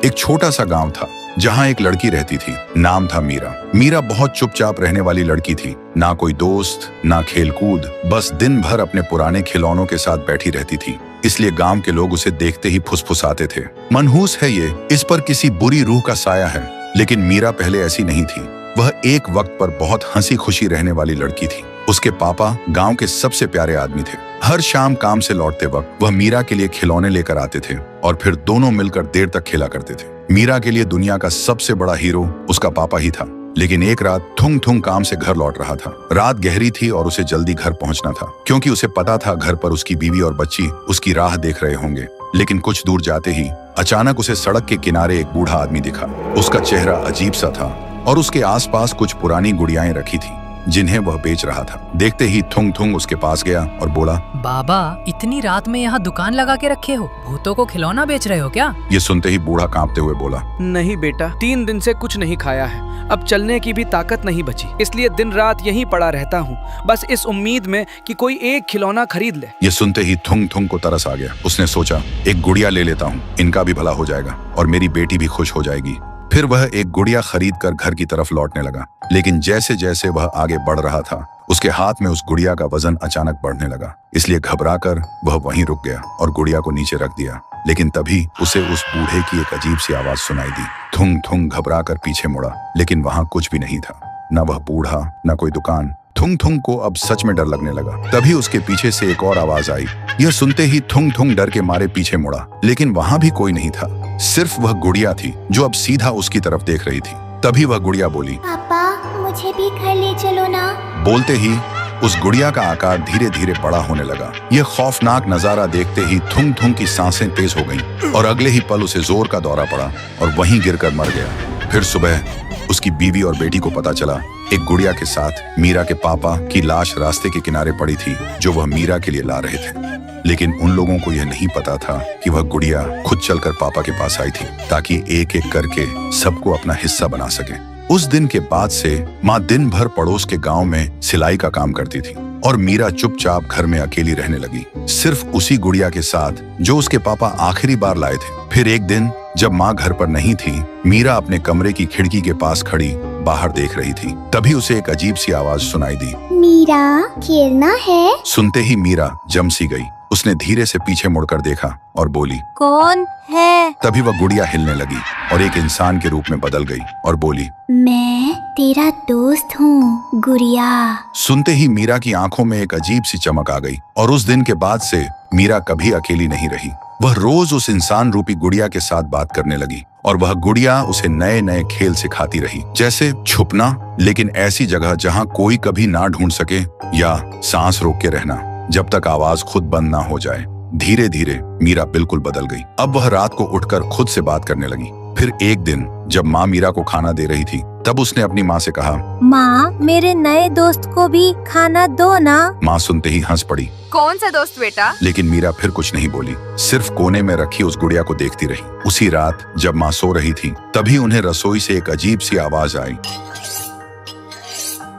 एक छोटा सा गांव था जहां एक लड़की रहती थी। नाम था मीरा। मीरा बहुत चुपचाप रहने वाली लड़की थी। ना कोई दोस्त, ना खेलकूद, बस दिन भर अपने पुराने खिलौनों के साथ बैठी रहती थी। इसलिए गांव के लोग उसे देखते ही फुसफुसाते थे, मनहूस है ये, इस पर किसी बुरी रूह का साया है। लेकिन मीरा पहले ऐसी नहीं थी। वह एक वक्त पर बहुत हंसी खुशी रहने वाली लड़की थी। उसके पापा गांव के सबसे प्यारे आदमी थे। हर शाम काम से लौटते वक्त वह मीरा के लिए खिलौने लेकर आते थे और फिर दोनों मिलकर देर तक खेला करते थे। मीरा के लिए दुनिया का सबसे बड़ा हीरो उसका पापा ही था। लेकिन एक रात थुंग थुंग काम से घर लौट रहा था। रात गहरी थी और उसे जल्दी घर पहुंचना था, क्योंकि उसे पता था घर पर उसकी बीवी और बच्ची उसकी राह देख रहे होंगे। लेकिन कुछ दूर जाते ही अचानक उसे सड़क के किनारे एक बूढ़ा आदमी दिखा। उसका चेहरा अजीब सा था और उसके आसपास कुछ पुरानी गुड़ियाएं रखी थी जिन्हें वह बेच रहा था। देखते ही थुंग थुंग उसके पास गया और बोला, बाबा, इतनी रात में यहाँ दुकान लगा के रखे हो? भूतों को खिलौना बेच रहे हो क्या? ये सुनते ही बूढ़ा कांपते हुए बोला, नहीं बेटा, 3 दिन से कुछ नहीं खाया है। अब चलने की भी ताकत नहीं बची, इसलिए दिन रात यहीं पड़ा रहता हूँ, बस इस उम्मीद में कि कोई एक खिलौना खरीद ले। ये सुनते ही थुंग थुंग को तरस आ गया। उसने सोचा, एक गुड़िया ले लेता हूँ, इनका भी भला हो जाएगा और मेरी बेटी भी खुश हो जाएगी। फिर वह एक गुड़िया खरीद कर घर की तरफ लौटने लगा। लेकिन जैसे जैसे वह आगे बढ़ रहा था, उसके हाथ में उस गुड़िया का वजन अचानक बढ़ने लगा। इसलिए घबराकर वह वहीं रुक गया और गुड़िया को नीचे रख दिया। लेकिन तभी उसे उस बूढ़े की एक अजीब सी आवाज सुनाई दी। थुंग थुंग घबराकर पीछे मुड़ा, लेकिन वहां कुछ भी नहीं था। न वह बूढ़ा, न कोई दुकान। थुंग थुंग को अब सच में डर लगने लगा। तभी उसके पीछे से एक और आवाज आई। यह सुनते ही थुंग थुंग डर के मारे पीछे मुड़ा, लेकिन वहां भी कोई नहीं था। सिर्फ वह गुड़िया थी जो अब सीधा उसकी तरफ देख रही थी। तभी वह गुड़िया बोली, पापा, मुझे भी घर ले चलो ना। बोलते ही उस गुड़िया का आकार धीरे धीरे बड़ा होने लगा। यह खौफनाक नजारा देखते ही थुंग थुंग की सांसें तेज हो गईं और अगले ही पल उसे जोर का दौरा पड़ा और वहीं गिरकर मर गया। फिर सुबह उसकी बीवी और बेटी को पता चला, एक गुड़िया के साथ मीरा के पापा की लाश रास्ते के किनारे पड़ी थी, जो वह मीरा के लिए ला रहे थे। लेकिन उन लोगों को यह नहीं पता था कि वह गुड़िया खुद चलकर पापा के पास आई थी, ताकि एक एक करके सबको अपना हिस्सा बना सके। उस दिन के बाद से माँ दिन भर पड़ोस के गांव में सिलाई का काम करती थी और मीरा चुपचाप घर में अकेली रहने लगी, सिर्फ उसी गुड़िया के साथ जो उसके पापा आखिरी बार लाए थे। फिर एक दिन जब माँ घर पर नहीं थी, मीरा अपने कमरे की खिड़की के पास खड़ी बाहर देख रही थी। तभी उसे एक अजीब सी आवाज सुनाई दी, मीरा, खेलना है? सुनते ही मीरा जम सी गई। उसने धीरे से पीछे मुड़कर देखा और बोली, कौन है? तभी वह गुड़िया हिलने लगी और एक इंसान के रूप में बदल गई और बोली, मैं तेरा दोस्त हूँ, गुड़िया। सुनते ही मीरा की आंखों में एक अजीब सी चमक आ गई और उस दिन के बाद से मीरा कभी अकेली नहीं रही। वह रोज उस इंसान रूपी गुड़िया के साथ बात करने लगी और वह गुड़िया उसे नए नए खेल सिखाती रही, जैसे छुपना, लेकिन ऐसी जगह जहाँ कोई कभी ना ढूंढ सके, या सांस रोक के रहना जब तक आवाज खुद बंद ना हो जाए। धीरे धीरे मीरा बिल्कुल बदल गई। अब वह रात को उठकर खुद से बात करने लगी। फिर एक दिन जब माँ मीरा को खाना दे रही थी, तब उसने अपनी माँ से कहा, माँ, मेरे नए दोस्त को भी खाना दो ना। माँ सुनते ही हंस पड़ी। कौन सा दोस्त बेटा? लेकिन मीरा फिर कुछ नहीं बोली, सिर्फ कोने में रखी उस गुड़िया को देखती रही। उसी रात जब माँ सो रही थी, तभी उन्हें रसोई से एक अजीब सी आवाज आई,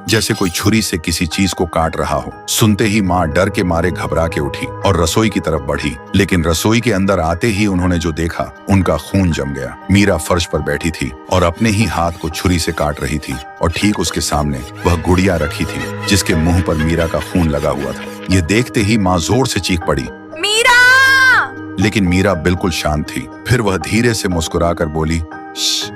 जैसे कोई छुरी से किसी चीज को काट रहा हो। सुनते ही माँ डर के मारे घबरा के उठी और रसोई की तरफ बढ़ी। लेकिन रसोई के अंदर आते ही उन्होंने जो देखा, उनका खून जम गया। मीरा फर्श पर बैठी थी और अपने ही हाथ को छुरी से काट रही थी और ठीक उसके सामने वह गुड़िया रखी थी, जिसके मुंह पर मीरा का खून लगा हुआ था। ये देखते ही माँ जोर से चीख पड़ी, मीरा! लेकिन मीरा बिल्कुल शांत थी। फिर वह धीरे से मुस्कुराकर बोली,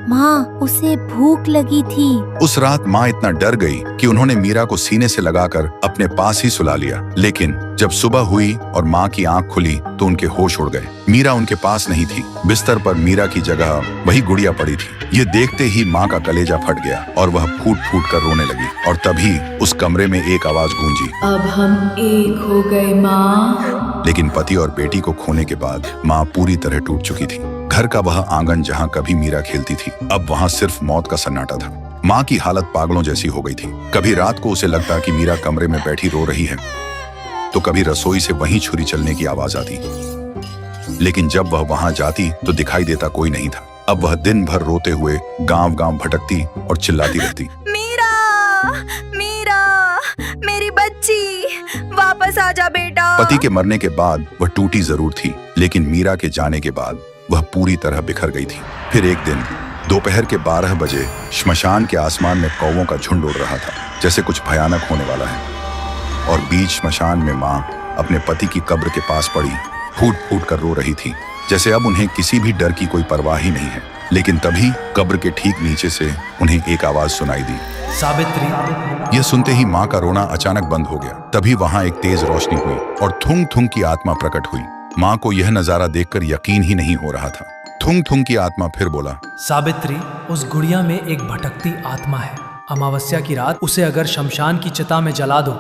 माँ, उसे भूख लगी थी। उस रात माँ इतना डर गई कि उन्होंने मीरा को सीने से लगाकर अपने पास ही सुला लिया। लेकिन जब सुबह हुई और माँ की आंख खुली तो उनके होश उड़ गए। मीरा उनके पास नहीं थी। बिस्तर पर मीरा की जगह वही गुड़िया पड़ी थी। ये देखते ही माँ का कलेजा फट गया और वह फूट फूट कर रोने लगी। और तभी उस कमरे में एक आवाज गूंजी, अब हम एक हो गए माँ। लेकिन पति और बेटी को खोने के बाद माँ पूरी तरह टूट चुकी थी। घर का वह आंगन जहाँ कभी मीरा खेलती थी, अब वहाँ सिर्फ मौत का सन्नाटा था। माँ की हालत पागलों जैसी हो गई थी। कभी रात को उसे लगता कि मीरा कमरे में बैठी रो रही है, तो कभी रसोई से वहीं छुरी चलने की आवाज आती। लेकिन जब वह वहां जाती तो दिखाई देता कोई नहीं था। अब वह दिन भर रोते हुए गांव गांव भटकती और चिल्लाती रहती, मीरा! मीरा! मेरी बच्ची! वापस आ जा बेटा! पति के मरने के बाद वह टूटी जरूर थी, लेकिन मीरा के जाने के बाद वह पूरी तरह बिखर गई थी। फिर एक दिन दोपहर के 12 बजे श्मशान के आसमान में कौवों का झुंड उड़ रहा था, जैसे कुछ भयानक होने वाला है। और बीच श्मशान में माँ अपने पति की कब्र के पास पड़ी फूट फूट कर रो रही थी, जैसे अब उन्हें किसी भी डर की कोई परवाह ही नहीं है। लेकिन तभी कब्र के ठीक नीचे से उन्हें एक आवाज सुनाई दी, सावित्री। यह सुनते ही माँ का रोना अचानक बंद हो गया। तभी वहां एक तेज रोशनी हुई और थुंग थुंग की आत्मा प्रकट हुई। माँ को यह नजारा देखकर यकीन ही नहीं हो रहा था। थुंग थुंग की आत्मा फिर बोला, सावित्री, उस गुड़िया में एक भटकती आत्मा है। अमावस्या की रात उसे अगर शमशान की चिता में जला दो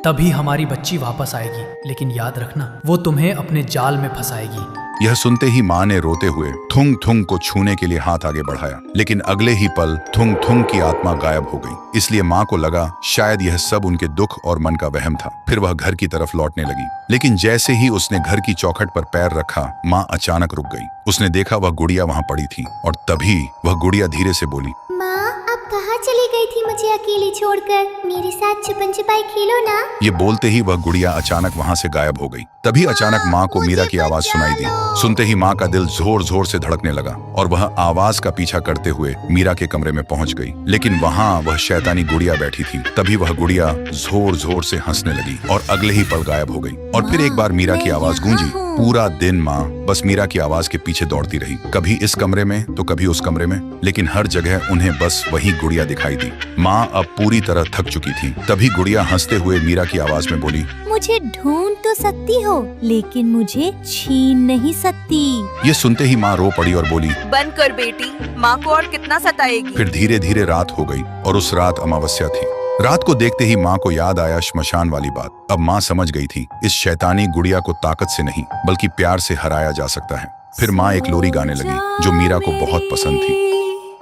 तभी हमारी बच्ची वापस आएगी, लेकिन याद रखना वो तुम्हें अपने जाल में फंसाएगी। यह सुनते ही माँ ने रोते हुए थुंग थुंग को छूने के लिए हाथ आगे बढ़ाया, लेकिन अगले ही पल थुंग थुंग की आत्मा गायब हो गई। इसलिए माँ को लगा शायद यह सब उनके दुख और मन का वहम था। फिर वह घर की तरफ लौटने लगी, लेकिन जैसे ही उसने घर की चौखट पर पैर रखा, माँ अचानक रुक गई। उसने देखा वह गुड़िया वहाँ पड़ी थी और तभी वह गुड़िया धीरे से बोली, माँ, आप कहाँ चली गई थी मुझे अकेली छोड़कर? मेरे साथ छुपन छुपाई खेलो ना। ये बोलते ही वह गुड़िया अचानक वहाँ से गायब हो गई। तभी अचानक माँ को मीरा की आवाज सुनाई दी। सुनते ही माँ का दिल जोर जोर से धड़कने लगा और वह आवाज का पीछा करते हुए मीरा के कमरे में पहुंच गई। लेकिन वहाँ वह शैतानी गुड़िया बैठी थी। तभी वह गुड़िया जोर जोर से हंसने लगी और अगले ही पल गायब हो गई। और फिर एक बार मीरा की आवाज गूंजी। पूरा दिन माँ बस मीरा की आवाज के पीछे दौड़ती रही, कभी इस कमरे में तो कभी उस कमरे में, लेकिन हर जगह उन्हें बस वही गुड़िया दिखाई दी। माँ अब पूरी तरह थक चुकी थी। तभी गुड़िया हंसते हुए मीरा की आवाज में बोली, मुझे ढूंढ तो सकती हो लेकिन मुझे छीन नहीं सकती। ये सुनते ही माँ रो पड़ी और बोली, बंद कर बेटी, माँ को और कितना सताएगी। फिर धीरे धीरे रात हो गई और उस रात अमावस्या थी। रात को देखते ही माँ को याद आया श्मशान वाली बात। अब माँ समझ गई थी इस शैतानी गुड़िया को ताकत से नहीं बल्कि प्यार से हराया जा सकता है। फिर माँ एक लोरी गाने लगी जो मीरा को बहुत पसंद थी।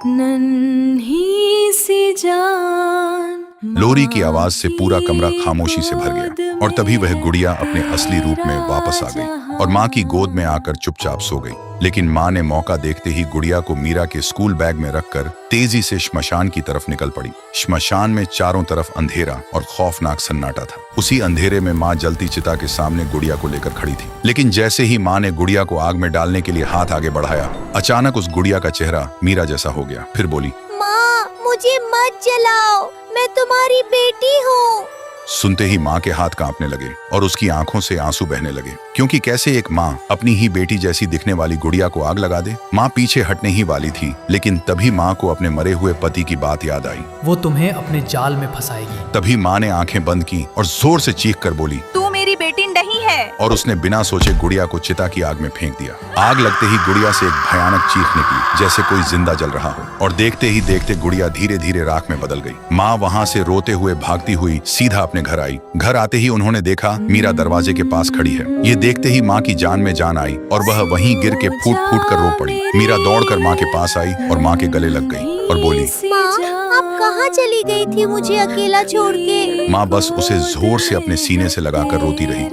नन्ही सी जान। लोरी की आवाज से पूरा कमरा खामोशी से भर गया और तभी वह गुड़िया अपने असली रूप में वापस आ गई और माँ की गोद में आकर चुपचाप सो गई। लेकिन माँ ने मौका देखते ही गुड़िया को मीरा के स्कूल बैग में रखकर तेजी से श्मशान की तरफ निकल पड़ी। श्मशान में चारों तरफ अंधेरा और खौफनाक सन्नाटा था। उसी अंधेरे में माँ जलती चिता के सामने गुड़िया को लेकर खड़ी थी। लेकिन जैसे ही माँ ने गुड़िया को आग में डालने के लिए हाथ आगे बढ़ाया, अचानक उस गुड़िया का चेहरा मीरा जैसा हो गया। फिर बोली, माँ, मुझे मत जलाओ, मैं तुम्हारी बेटी हूँ। सुनते ही माँ के हाथ कांपने लगे और उसकी आंखों से आंसू बहने लगे, क्योंकि कैसे एक माँ अपनी ही बेटी जैसी दिखने वाली गुड़िया को आग लगा दे। माँ पीछे हटने ही वाली थी, लेकिन तभी माँ को अपने मरे हुए पति की बात याद आई। वो तुम्हें अपने जाल में फंसाएगी। तभी माँ ने आंखें बंद की और जोर से चीख कर बोली, तू मेरी बेटी नहीं है। और उसने बिना सोचे गुड़िया को चिता की आग में फेंक दिया। आग लगते ही गुड़िया से एक भयानक चीख निकली, जैसे कोई जिंदा जल रहा हो, और देखते ही देखते गुड़िया धीरे धीरे राख में बदल गई। माँ वहाँ से रोते हुए भागती हुई सीधा अपने घर आई। घर आते ही उन्होंने देखा मीरा दरवाजे के पास खड़ी है। ये देखते ही माँ की जान में जान आई और वह वहीं गिर के फूट फूट कर रो पड़ी। मीरा दौड़कर माँ के पास आई और माँ के गले लग गई और बोली, माँ, आप कहाँ चली गई थी मुझे अकेला छोड़ के? माँ बस उसे जोर से अपने सीने से लगाकर रोती रही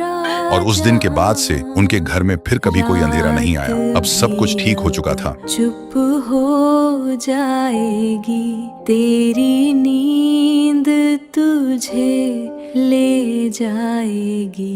और उस दिन के बाद से उनके घर में फिर कभी कोई अंधेरा नहीं आया। अब सब कुछ ठीक हो चुका था। चुप हो जाएगी तेरी नींद तुझे ले जाएगी।